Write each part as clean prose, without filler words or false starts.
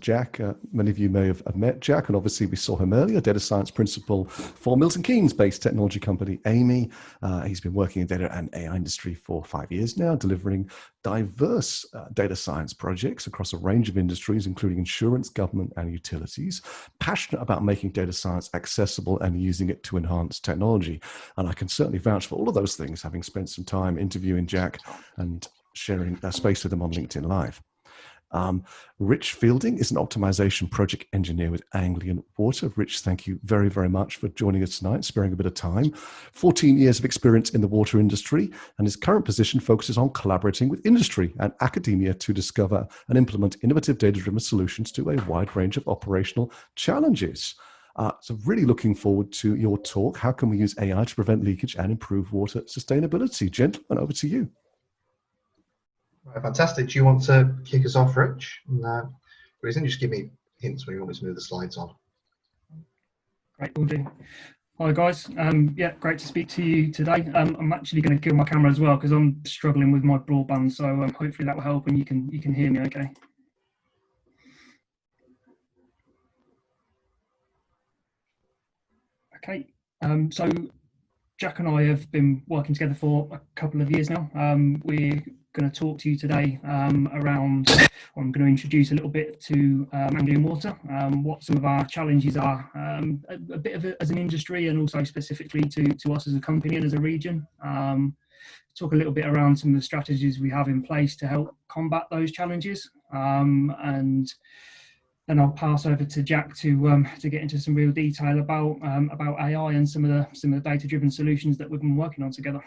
Jack. Many of you may have met Jack, and obviously we saw him earlier, data science principal for Milton Keynes-based technology company Amy. He's been working in data and AI industry for 5 years now, delivering diverse data science projects across a range of industries, including insurance, government, and utilities. Passionate about making data science accessible and using it to enhance technology. And I can certainly vouch for all of those things, having spent some time interviewing Jack and sharing space with him on LinkedIn Live. Rich Fielding is an optimization project engineer with Anglian Water. Rich, thank you very, very much for joining us tonight, sparing a bit of time. 14 years of experience in the water industry, and his current position focuses on collaborating with industry and academia to discover and implement innovative data-driven solutions to a wide range of operational challenges. So really looking forward to your talk. How can we use AI to prevent leakage and improve water sustainability? Gentlemen, over to you. Right, fantastic. Do you want to kick us off, Rich? And, reason, just give me hints when you want me to move the slides on. Great, will do. Hi guys. Yeah, great to speak to you today. I'm actually going to kill my camera as well because I'm struggling with my broadband, so hopefully that will help and you can hear me okay. Okay. So Jack and I have been working together for a couple of years now. We're going to talk to you today around, I'm going to introduce a little bit to Anglian Water, what some of our challenges are, a bit of it as an industry and also specifically to us as a company and as a region. Talk a little bit around some of the strategies we have in place to help combat those challenges. And then I'll pass over to Jack to get into some real detail about AI and some of the data-driven solutions that we've been working on together.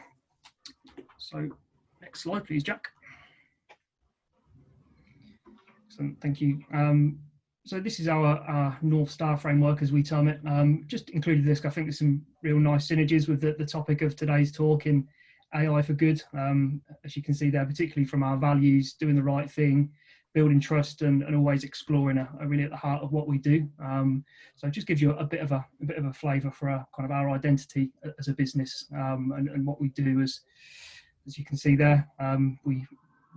So next slide, please, Jack. Excellent, thank you. So this is our North Star framework, as we term it. Just included this, I think there's some real nice synergies with the topic of today's talk in AI for good. As you can see there, particularly from our values, doing the right thing, building trust, and always exploring are really at the heart of what we do. So it just gives you a bit of a flavour for kind of our identity as a business, and what we do. As you can see there,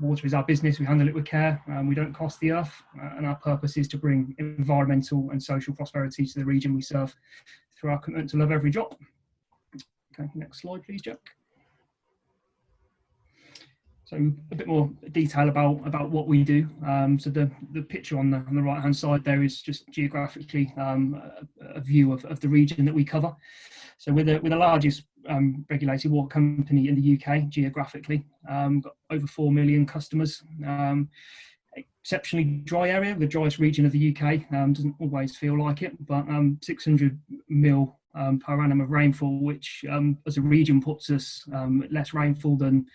water is our business. We handle it with care. We don't cost the earth, and our purpose is to bring environmental and social prosperity to the region we serve through our commitment to love every drop. Okay, next slide, please, Jack. So a bit more detail about what we do. So the picture on the right hand side there is just geographically a view of the region that we cover. So we're the largest regulated water company in the UK geographically. Got over 4 million customers. Exceptionally dry area, the driest region of the UK. Doesn't always feel like it, but 600 mil per annum of rainfall, which as a region puts us less rainfall than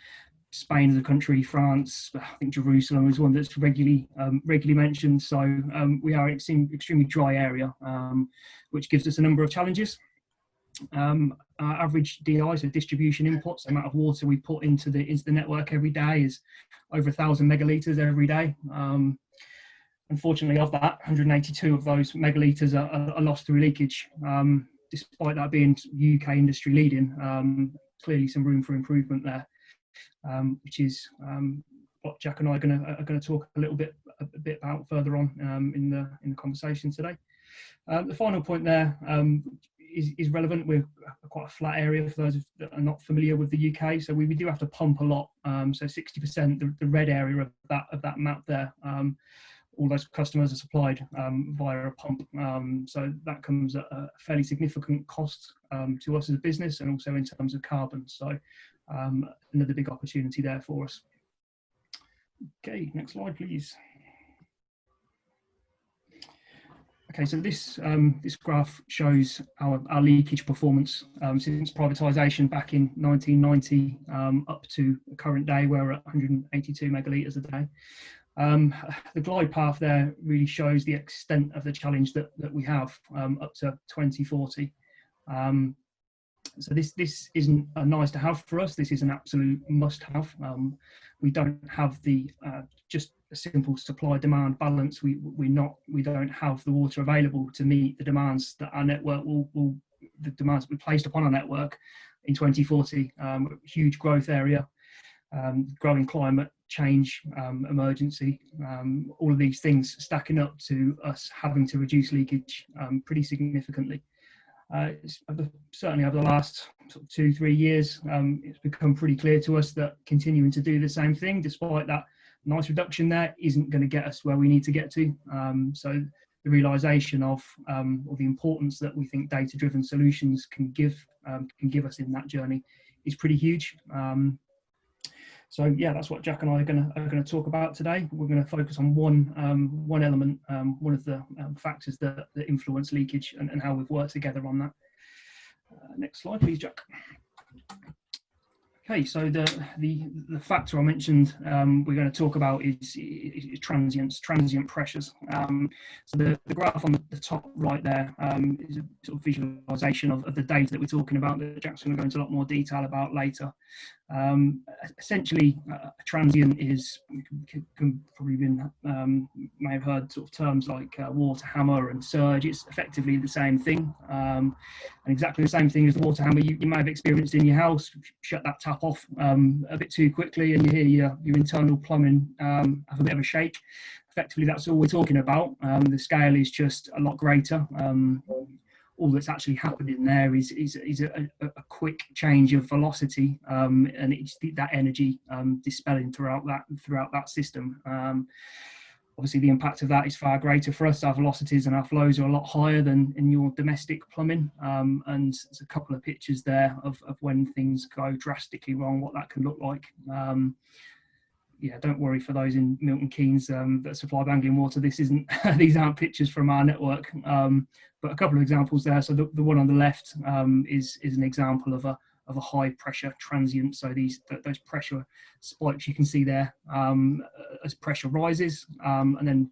Spain as a country, France, I think Jerusalem is one that's regularly mentioned. So we are an extremely dry area, which gives us a number of challenges. Our average DI, so distribution inputs, the amount of water we put into the network every day is over 1,000 megalitres every day. Unfortunately, of that, 182 of those megalitres are lost through leakage. Despite that being UK industry leading, clearly some room for improvement there. Which is what Jack and I are going to talk a bit about further on in the conversation today. The final point there is relevant. We're quite a flat area for those that are not familiar with the UK, so we do have to pump a lot. So 60%, the red area of that map there, all those customers are supplied via a pump. So that comes at a fairly significant cost to us as a business, and also in terms of carbon. So another big opportunity there for us. Okay, next slide, please. Okay, so this graph shows our leakage performance since privatisation back in 1990 up to the current day. We're at 182 megalitres a day. The glide path there really shows the extent of the challenge that we have up to 2040. So this isn't a nice to have for us. This is an absolute must have. We don't have the just a simple supply demand balance. We don't have the water available to meet the demands that our network the demands we placed upon our network in 2040. Huge growth area. growing climate change emergency, all of these things stacking up to us having to reduce leakage pretty significantly. Certainly over the last sort of 2-3 years, it's become pretty clear to us that continuing to do the same thing, despite that nice reduction there, isn't going to get us where we need to get to. So the realization of or the importance that we think data-driven solutions can give us in that journey is pretty huge. So yeah, that's what Jack and I are going to talk about today. We're going to focus on one element, one of the factors that influence leakage, and how we've worked together on that. Next slide, please, Jack. Okay, so the factor I mentioned we're going to talk about is transients, transient pressures. So the graph on the top right there is a sort of visualization of the data that we're talking about that Jack's going to go into a lot more detail about later. Essentially, a transient is, can probably been may have heard sort of terms like water hammer and surge. It's effectively the same thing, and exactly the same thing as the water hammer you may have experienced in your house. Shut that tap off a bit too quickly, and you hear your internal plumbing have a bit of a shake. Effectively, that's all we're talking about. The scale is just a lot greater. All that's actually happening there is a quick change of velocity, and it's that energy dispelling throughout that system. Obviously, the impact of that is far greater for us. Our velocities and our flows are a lot higher than in your domestic plumbing, and there's a couple of pictures there of when things go drastically wrong, what that can look like. Yeah, don't worry for those in Milton Keynes that supply Anglian water. This isn't; these aren't pictures from our network, but a couple of examples there. So the one on the left is an example of a high pressure transient. So those pressure spikes you can see there as pressure rises, and then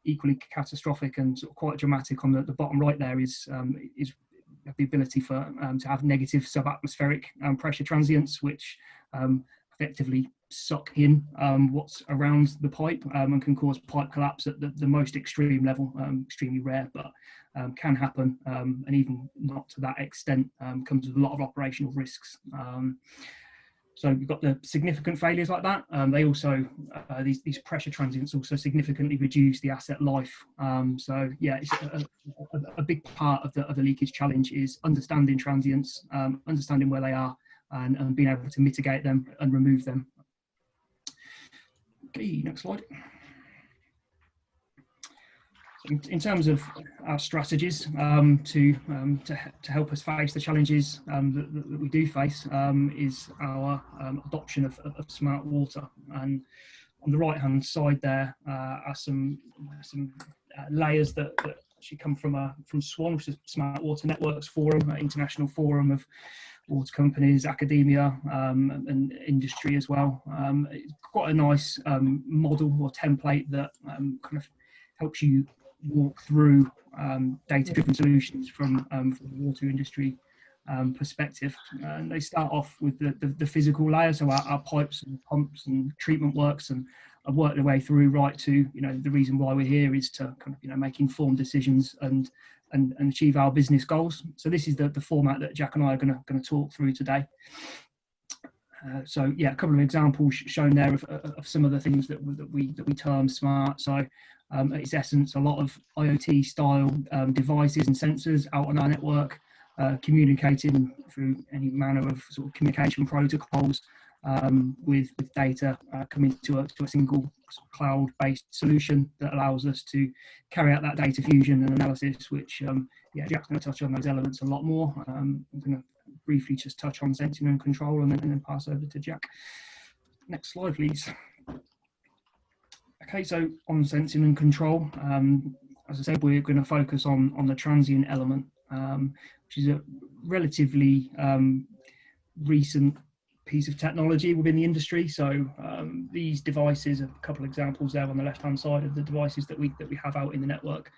equally catastrophic and sort of quite dramatic on the bottom right there is the ability for to have negative subatmospheric pressure transients, which effectively suck in what's around the pipe and can cause pipe collapse at the most extreme level. Extremely rare, but can happen, and even not to that extent comes with a lot of operational risks. So you've got the significant failures like that. They also these pressure transients also significantly reduce the asset life. So yeah, it's a big part of the leakage challenge is understanding transients, understanding where they are, and being able to mitigate them and remove them. Okay, next slide. In terms of our strategies to help us face the challenges that we do face, is our adoption of smart water. And on the right-hand side there are some layers that actually come from SWAN, which is Smart Water Networks Forum, international forum of water companies, academia, and industry as well. It's quite a nice model or template that kind of helps you walk through data-driven solutions from the water industry perspective. And they start off with the physical layer, so our pipes and pumps and treatment works, and work their way through right to the reason why we're here is to kind of make informed decisions and achieve our business goals. So this is the format that Jack and I are going to talk through today. So yeah, a couple of examples shown there of some of the things that we term smart. So at its essence, a lot of IoT style devices and sensors out on our network, communicating through any manner of sort of communication protocols with data coming to a single cloud-based solution that allows us to carry out that data fusion and analysis, which yeah, Jack's going to touch on those elements a lot more. I'm going to briefly just touch on sensing and control and then pass over to Jack. Next slide, please. Okay, so on sensing and control, as I said, we're going to focus on the transient element, which is a relatively recent piece of technology within the industry. So these devices, a couple of examples there on the left hand side of the devices that we have out in the network.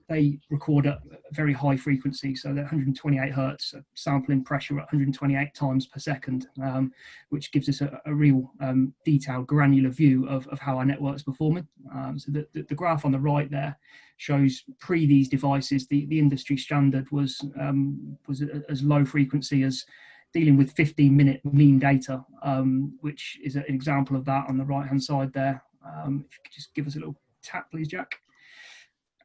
They record at a very high frequency, so they're 128 hertz, sampling pressure at 128 times per second, which gives us a real detailed, granular view of how our network's performing. So the graph on the right there shows pre these devices, the industry standard was as low frequency as dealing with 15-minute mean data, which is an example of that on the right-hand side there. If you could just give us a little tap, please, Jack.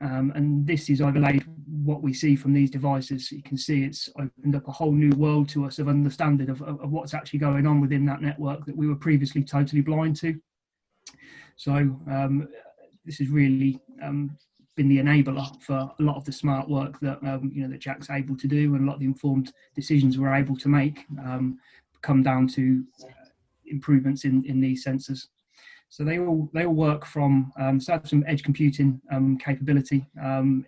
And this is overlaid what we see from these devices. You can see it's opened up a whole new world to us of understanding of what's actually going on within that network that we were previously totally blind to. So this has really been the enabler for a lot of the smart work that that Jack's able to do, and a lot of the informed decisions we're able to make come down to improvements in these sensors. So they all work from so some edge computing capability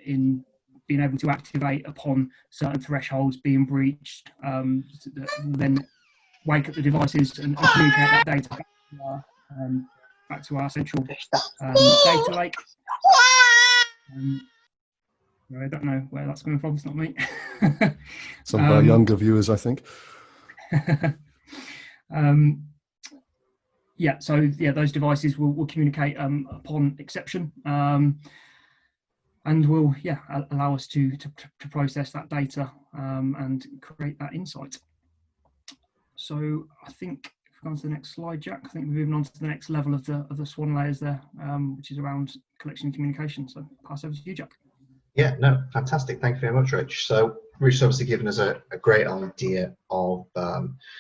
in being able to activate upon certain thresholds being breached, then wake up the devices and communicate that data back to our central data lake. I don't know where that's coming from. It's not me. Some of our younger viewers, I think. Yeah, so yeah, those devices will communicate upon exception, and will allow us to process that data and create that insight. So I think if we go on to the next slide, Jack, I think we're moving on to the next level of the swan layers there, which is around collection and communication. So pass over to you, Jack. Yeah, no, fantastic. Thank you very much, Rich. So Rich's obviously given us a great idea of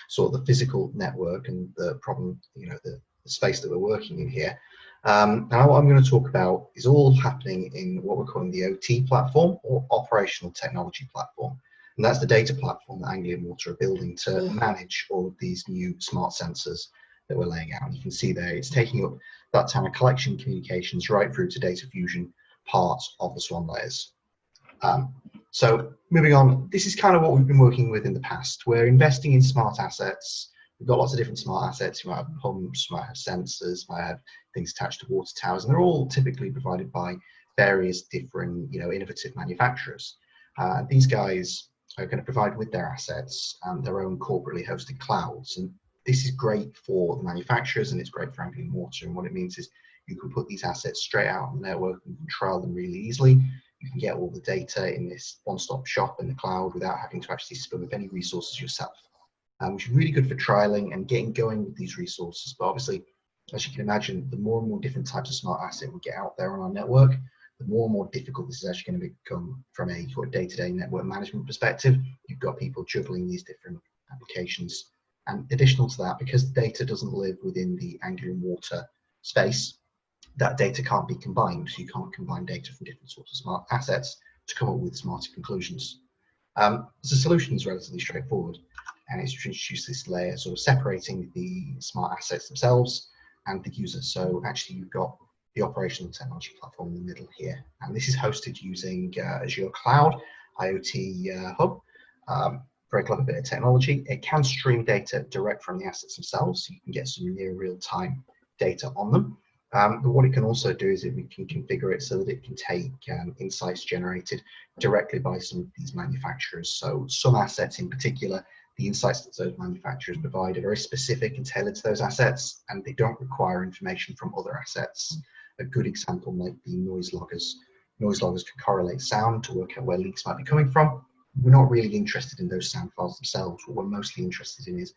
sort of the physical network and the problem, the space that we're working in here. Now what I'm going to talk about is all happening in what we're calling the OT platform, or operational technology platform. And that's the data platform that Anglian Water are building to manage all of these new smart sensors that we're laying out. And you can see there, it's taking up that kind of collection communications right through to data fusion parts of the swan layers. So moving on, this is kind of what we've been working with in the past. We're investing in smart assets. We've got lots of different smart assets. You might have pumps, you might have sensors, you might have things attached to water towers, and they're all typically provided by various different, innovative manufacturers. These guys are going to provide with their assets their own corporately hosted clouds, and this is great for the manufacturers and it's great for Anglian Water. And what it means is you can put these assets straight out on the network and control them really easily. You can get all the data in this one-stop shop in the cloud without having to actually spin up any resources yourself, which is really good for trialing and getting going with these resources. But obviously, as you can imagine, the more and more different types of smart asset we get out there on our network, the more and more difficult this is actually going to become from a sort of day-to-day network management perspective. You've got people juggling these different applications. And additional to that, because the data doesn't live within the Anglian Water space, that data can't be combined. So you can't combine data from different sorts of smart assets to come up with smarter conclusions. So the solution is relatively straightforward, and it's to introduce this layer sort of separating the smart assets themselves and the user. So actually you've got the operational technology platform in the middle here, and this is hosted using Azure Cloud IoT Hub. Very clever bit of technology. It can stream data direct from the assets themselves, so you can get some near real-time data on them. But what it can also do is we can configure it so that it can take insights generated directly by some of these manufacturers. So some assets in particular, the insights that those manufacturers provide are very specific and tailored to those assets, and they don't require information from other assets. A good example might be noise loggers. Noise loggers can correlate sound to work out where leaks might be coming from. We're not really interested in those sound files themselves. What we're mostly interested in is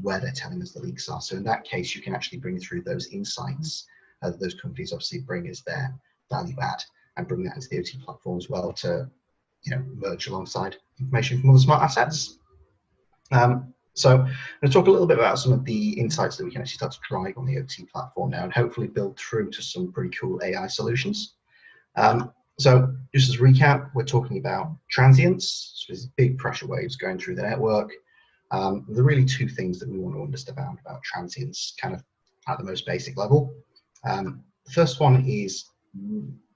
where they're telling us the leaks are. So in that case, you can actually bring through those insights that those companies obviously bring as their value add, and bring that into the OT platform as well to, merge alongside information from other smart assets. So I'm going to talk a little bit about some of the insights that we can actually start to drive on the OT platform now, and hopefully build through to some pretty cool AI solutions. So just as a recap, we're talking about transients. So there's big pressure waves going through the network. There are really two things that we want to understand about transients, kind of at the most basic level. The first one is,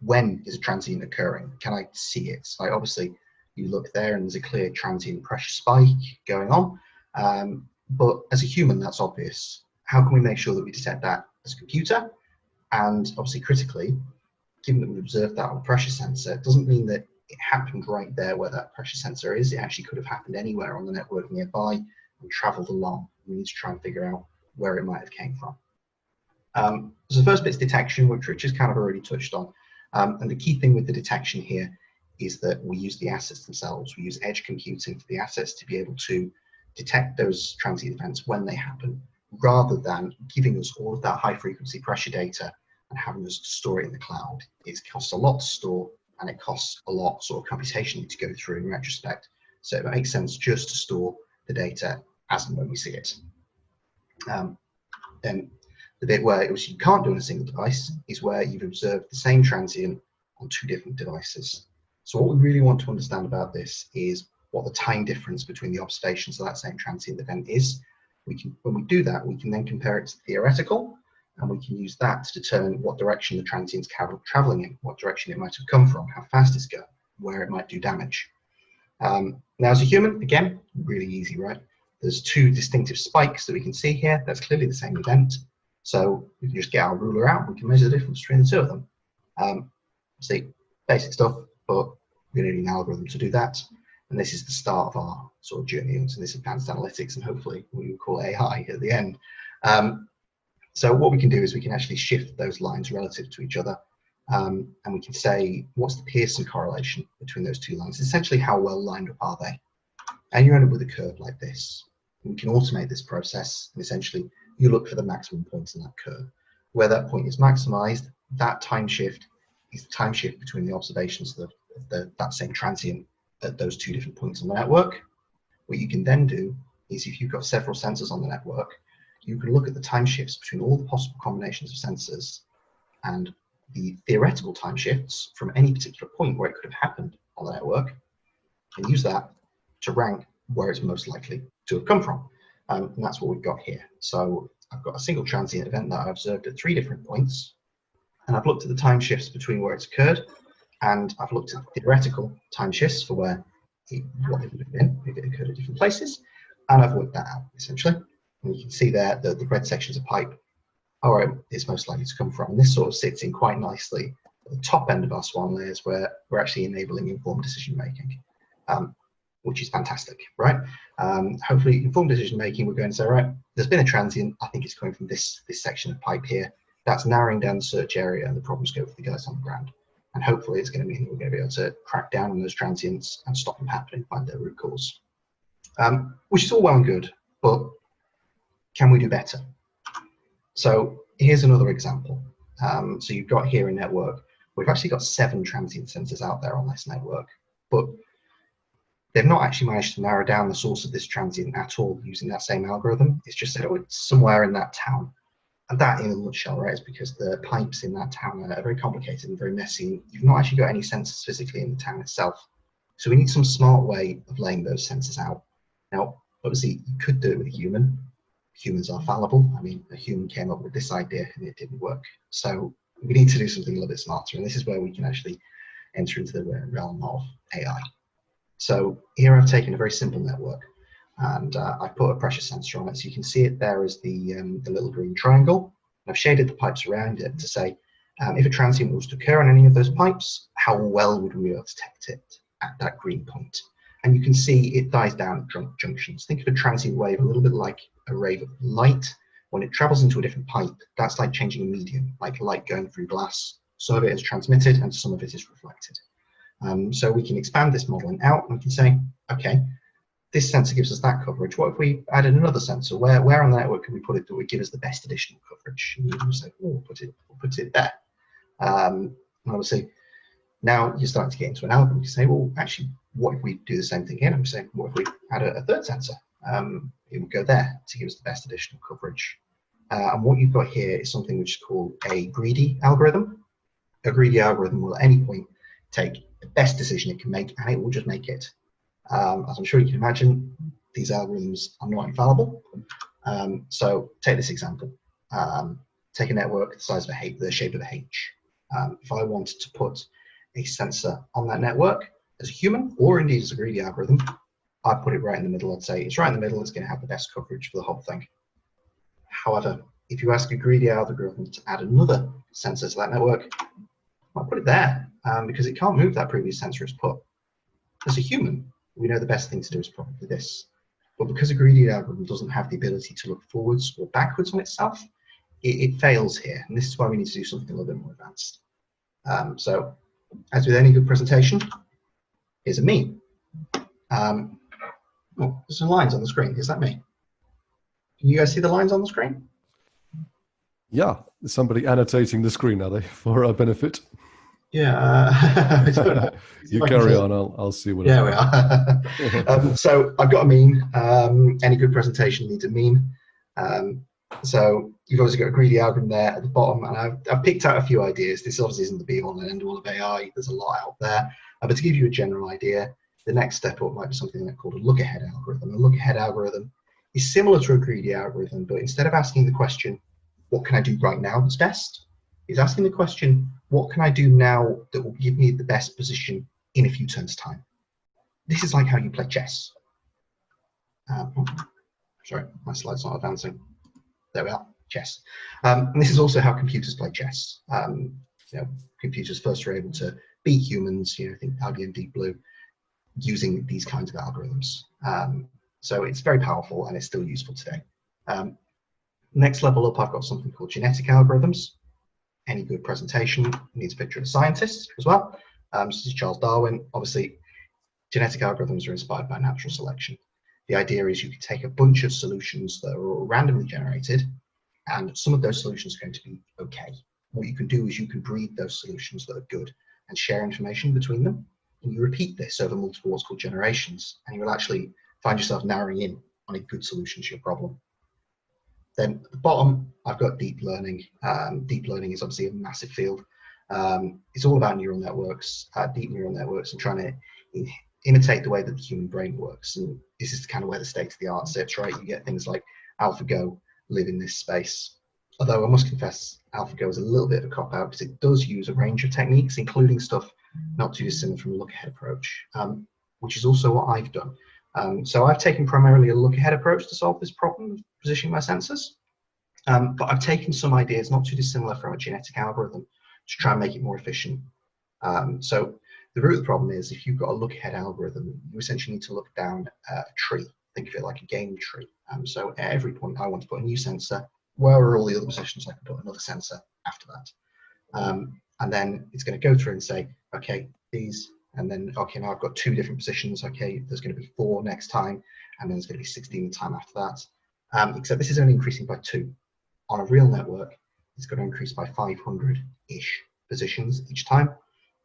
when is a transient occurring? Can I see it? So obviously you look there and there's a clear transient pressure spike going on. But as a human, that's obvious. How can we make sure that we detect that as a computer? And obviously critically, given that we observed that on a pressure sensor, it doesn't mean that it happened right there where that pressure sensor is. It actually could have happened anywhere on the network nearby and traveled along. We need to try and figure out where it might have came from. So the first bit's detection, which Rich has kind of already touched on. And the key thing with the detection here is that we use the assets themselves. We use edge computing for the assets to be able to detect those transient events when they happen, rather than giving us all of that high frequency pressure data and having us store it in the cloud. It costs a lot to store, and it costs a lot sort of computationally to go through in retrospect. So it makes sense just to store the data as and when we see it. Then the bit where you can't do on a single device is where you've observed the same transient on 2 different devices. So what we really want to understand about this is what the time difference between the observations of that same transient event is. When we do that, we can then compare it to theoretical, and we can use that to determine what direction the transient's traveling in, what direction it might have come from, how fast it's going, where it might do damage. Now, as a human, again, really easy, right? There's 2 distinctive spikes that we can see here. That's clearly the same event. So we can just get our ruler out, and we can measure the difference between the 2 of them. See, basic stuff, but we're going to need an algorithm to do that. And this is the start of our sort of journey into this advanced analytics, and hopefully we will call AI at the end. So what we can do is we can actually shift those lines relative to each other. And we can say, what's the Pearson correlation between those 2 lines? Essentially, how well lined up are they? And you end up with a curve like this. And we can automate this process, and essentially you look for the maximum points in that curve. Where that point is maximized, that time shift is the time shift between the observations of that same transient at those 2 different points on the network. What you can then do is, if you've got several sensors on the network, you can look at the time shifts between all the possible combinations of sensors and the theoretical time shifts from any particular point where it could have happened on the network, and use that to rank where it's most likely to have come from. And that's what we've got here. So I've got a single transient event that I observed at 3 different points, and I've looked at the time shifts between where it's occurred, and I've looked at theoretical time shifts for what it would have been if it occurred at different places, and I've worked that out essentially. And you can see there that the red sections of pipe are where it's most likely to come from, and this sort of sits in quite nicely at the top end of our swan layers, where we're actually enabling informed decision making, which is fantastic, right? Hopefully, informed decision making, we're going to say, right, there's been a transient, I think it's coming from this section of pipe here. That's narrowing down the search area and the problem scope for the guys on the ground. And hopefully it's going to mean we're going to be able to crack down on those transients and stop them happening, find their root cause. Which is all well and good, but can we do better? So here's another example. So you've got here a network. We've actually got 7 transient sensors out there on this network, but they've not actually managed to narrow down the source of this transient at all using that same algorithm. It's just said, oh, it's somewhere in that town. And that, in a nutshell, right, is because the pipes in that town are very complicated and very messy. You've not actually got any sensors physically in the town itself. So we need some smart way of laying those sensors out. Now, obviously, you could do it with a human. Humans are fallible. I mean, a human came up with this idea and it didn't work. So we need to do something a little bit smarter. And this is where we can actually enter into the realm of AI. So here I've taken a very simple network, and I've put a pressure sensor on it. So you can see it there as the little green triangle. And I've shaded the pipes around it to say, if a transient was to occur on any of those pipes, how well would we be able to detect it at that green point? And you can see it dies down at junctions. Think of a transient wave a little bit like a ray of light. When it travels into a different pipe, that's like changing a medium, like light going through glass. Some of it is transmitted and some of it is reflected. So we can expand this modeling out, and we can say, okay, this sensor gives us that coverage. What if we added another sensor? Where on the network can we put it that would give us the best additional coverage? And you can say, oh, we'll put it there. And obviously, now you're starting to get into an algorithm. You say, well, actually, what if we do the same thing again? And we say, what if we add a third sensor? It would go there to give us the best additional coverage. And what you've got here is something which is called a greedy algorithm. A greedy algorithm will at any point take the best decision it can make, and it will just make it. As I'm sure you can imagine, these algorithms are not infallible. So take this example. Take a network the size of a H, the shape of a H. If I wanted to put a sensor on that network as a human, or indeed as a greedy algorithm, I'd put it right in the middle. I'd say it's right in the middle, it's going to have the best coverage for the whole thing. However, if you ask a greedy algorithm to add another sensor to that network, I'll put it there because it can't move that previous sensor it's put. As a human, we know the best thing to do is probably this. But because a greedy algorithm doesn't have the ability to look forwards or backwards on itself, it fails here. And this is why we need to do something a little bit more advanced. So, as with any good presentation, here's a meme. Oh, there's some lines on the screen. Is that me? Can you guys see the lines on the screen? Yeah, somebody annotating the screen, are they, for our benefit? Yeah. I don't know. You carry on, I'll see what. Yeah, we are. So I've got a meme. Any good presentation needs a meme. So you've obviously got a greedy algorithm there at the bottom, and I've picked out a few ideas. This obviously isn't the be-all and end-all of AI. There's a lot out there. But to give you a general idea, the next step up might be something called a look-ahead algorithm. A look-ahead algorithm is similar to a greedy algorithm, but instead of asking the question, what can I do right now that's best? It's asking the question, what can I do now that will give me the best position in a few turns' time? This is like how you play chess. Sorry, my slide's not advancing. There we are, chess. And this is also how computers play chess. Computers first were able to beat humans, I think Albion Deep Blue, using these kinds of algorithms. So it's very powerful and it's still useful today. Next level up, I've got something called genetic algorithms. Any good presentation needs a picture of a scientist as well. This is Charles Darwin. Obviously, genetic algorithms are inspired by natural selection. The idea is you can take a bunch of solutions that are all randomly generated, and some of those solutions are going to be okay. What you can do is you can breed those solutions that are good and share information between them. And you repeat this over multiple what's called generations, and you will actually find yourself narrowing in on a good solution to your problem. Then at the bottom, I've got deep learning. Deep learning is obviously a massive field. It's all about neural networks, deep neural networks, and trying to imitate the way that the human brain works. And this is kind of where the state of the art sits, right? You get things like AlphaGo live in this space. Although I must confess, AlphaGo is a little bit of a cop-out because it does use a range of techniques, including stuff not too dissimilar from a look-ahead approach, which is also what I've done. So I've taken primarily a look-ahead approach to solve this problem of positioning my sensors. But I've taken some ideas not too dissimilar from a genetic algorithm to try and make it more efficient. So the root of the problem is if you've got a look-ahead algorithm, you essentially need to look down a tree. Think of it like a game tree. So at every point I want to put a new sensor. Where are all the other positions? I can put another sensor after that. And then it's going to go through and say, okay, these, and then, okay, now I've got 2 different positions. Okay, there's going to be 4 next time, and then there's going to be 16 the time after that. Except this is only increasing by 2. On a real network, it's going to increase by 500-ish positions each time.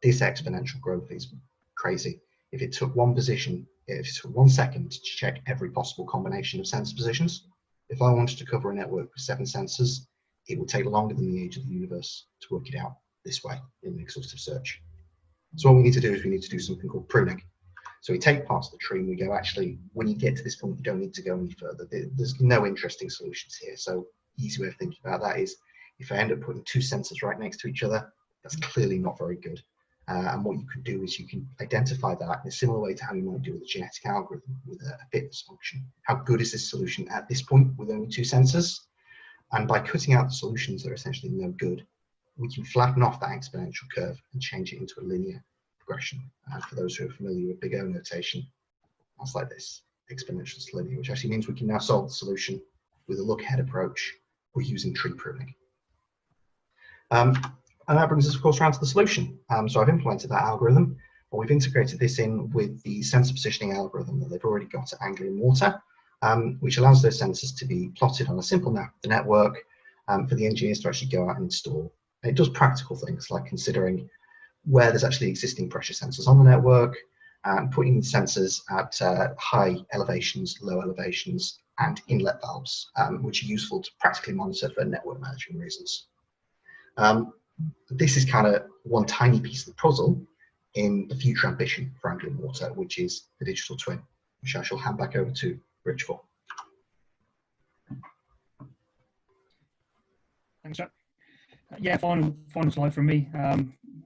This exponential growth is crazy. If it took 1 position, if it took 1 second to check every possible combination of sensor positions, if I wanted to cover a network with 7 sensors, it would take longer than the age of the universe to work it out this way in an exhaustive search. So what we need to do is we need to do something called pruning. So we take parts of the tree and we go, actually, when you get to this point, you don't need to go any further. There's no interesting solutions here. So the easy way of thinking about that is if I end up putting 2 sensors right next to each other, that's clearly not very good. And what you can do is you can identify that in a similar way to how you might do with a genetic algorithm with a fitness function. How good is this solution at this point with only 2 sensors? And by cutting out the solutions that are essentially no good, we can flatten off that exponential curve and change it into a linear progression. For those who are familiar with Big O notation, that's like this, exponential to linear, which actually means we can now solve the solution with a look-ahead approach or using tree pruning. And that brings us, of course, around to the solution. So I've implemented that algorithm, or we've integrated this in with the sensor positioning algorithm that they've already got at Anglian Water, which allows those sensors to be plotted on a simple map of the network for the engineers to actually go out and install. And it does practical things like considering where there's actually existing pressure sensors on the network, and putting the sensors at high elevations, low elevations, and inlet valves, which are useful to practically monitor for network management reasons. This is kind of one tiny piece of the puzzle in the future ambition for Anglian Water, which is the digital twin, which I shall hand back over to Rich for. Thanks, Jack. Yeah, final slide from me.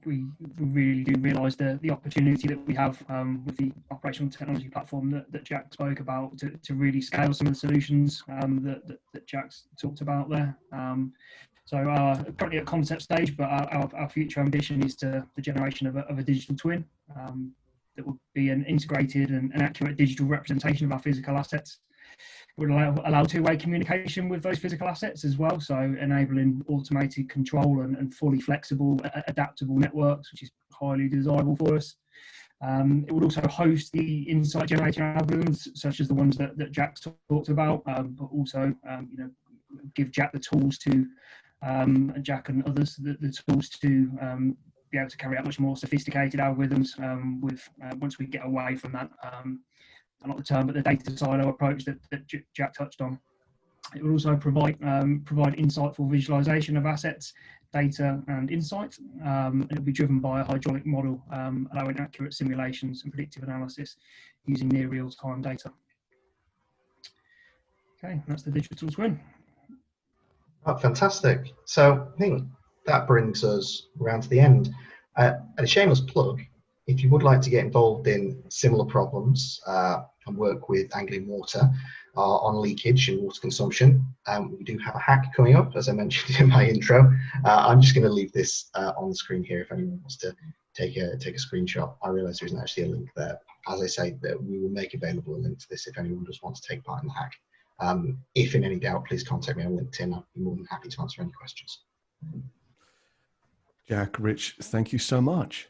We really do realise the opportunity that we have with the operational technology platform that Jack spoke about to really scale some of the solutions that Jack's talked about there. So currently at concept stage, but our future ambition is the generation of a digital twin that will be an integrated and accurate digital representation of our physical assets. It would allow two-way communication with those physical assets as well, so enabling automated control and fully flexible, adaptable networks, which is highly desirable for us. It would also host the insight generating algorithms, such as the ones that Jack talked about, but also give Jack the tools to Jack and others the tools to be able to carry out much more sophisticated algorithms once we get away from that, not the term, but the data silo approach that Jack touched on. It will also provide insightful visualization of assets, data, and insight. It will be driven by a hydraulic model, allowing accurate simulations and predictive analysis using near real-time data. Okay, that's the digital twin. Oh, fantastic. So I think that brings us around to the end. And a shameless plug, if you would like to get involved in similar problems and work with Anglian Water on leakage and water consumption, we do have a hack coming up, as I mentioned in my intro. I'm just going to leave this on the screen here if anyone wants to take a screenshot. I realise there isn't actually a link there. As I say, that we will make available a link to this if anyone does want to take part in the hack. If in any doubt, please contact me on LinkedIn. I'll be more than happy to answer any questions. Jack, Rich, thank you so much.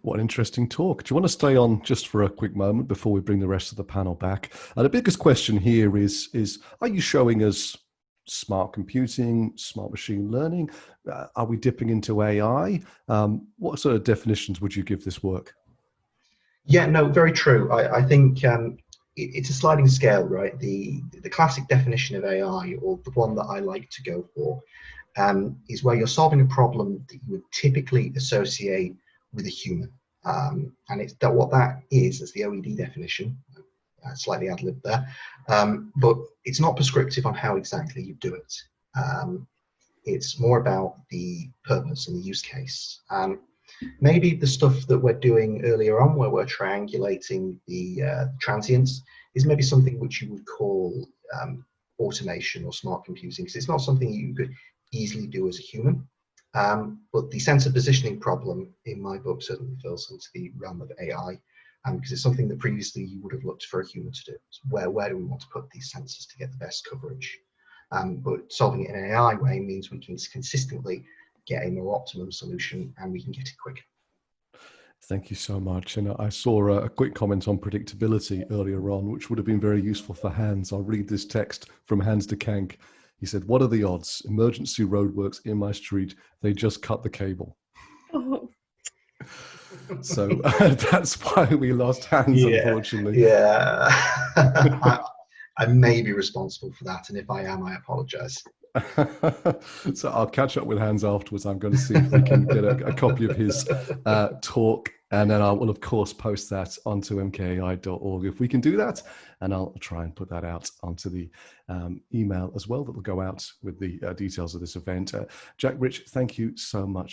What an interesting talk. Do you want to stay on just for a quick moment before we bring the rest of the panel back? The biggest question here is are you showing us smart computing, smart machine learning? Are we dipping into AI? What sort of definitions would you give this work? Yeah, no, very true. I think it's a sliding scale, right? The classic definition of AI, or the one that I like to go for, is where you're solving a problem that you would typically associate with a human. And it's that what that is, as the OED definition, slightly ad-lib there, but it's not prescriptive on how exactly you do it. It's more about the purpose and the use case. Maybe the stuff that we're doing earlier on, where we're triangulating the transients, is maybe something which you would call automation or smart computing, because it's not something you could easily do as a human. But the sensor positioning problem, in my book, certainly falls into the realm of AI, because it's something that previously you would have looked for a human to do. So where do we want to put these sensors to get the best coverage? But solving it in an AI way means we can consistently get a more optimum solution, and we can get it quicker. Thank you so much. And I saw a quick comment on predictability earlier on, which would have been very useful for Hans. I'll read this text from Hans de Kank. He said, "What are the odds? Emergency roadworks in my street, they just cut the cable." Oh. So that's why we lost Hans, unfortunately. Yeah. I may be responsible for that, and if I am, I apologize. So I'll catch up with Hans afterwards. I'm going to see if we can get a copy of his talk, and then I will of course post that onto mkai.org if we can do that, and I'll try and put that out onto the email as well that will go out with the details of this event. Jack, Rich, thank you so much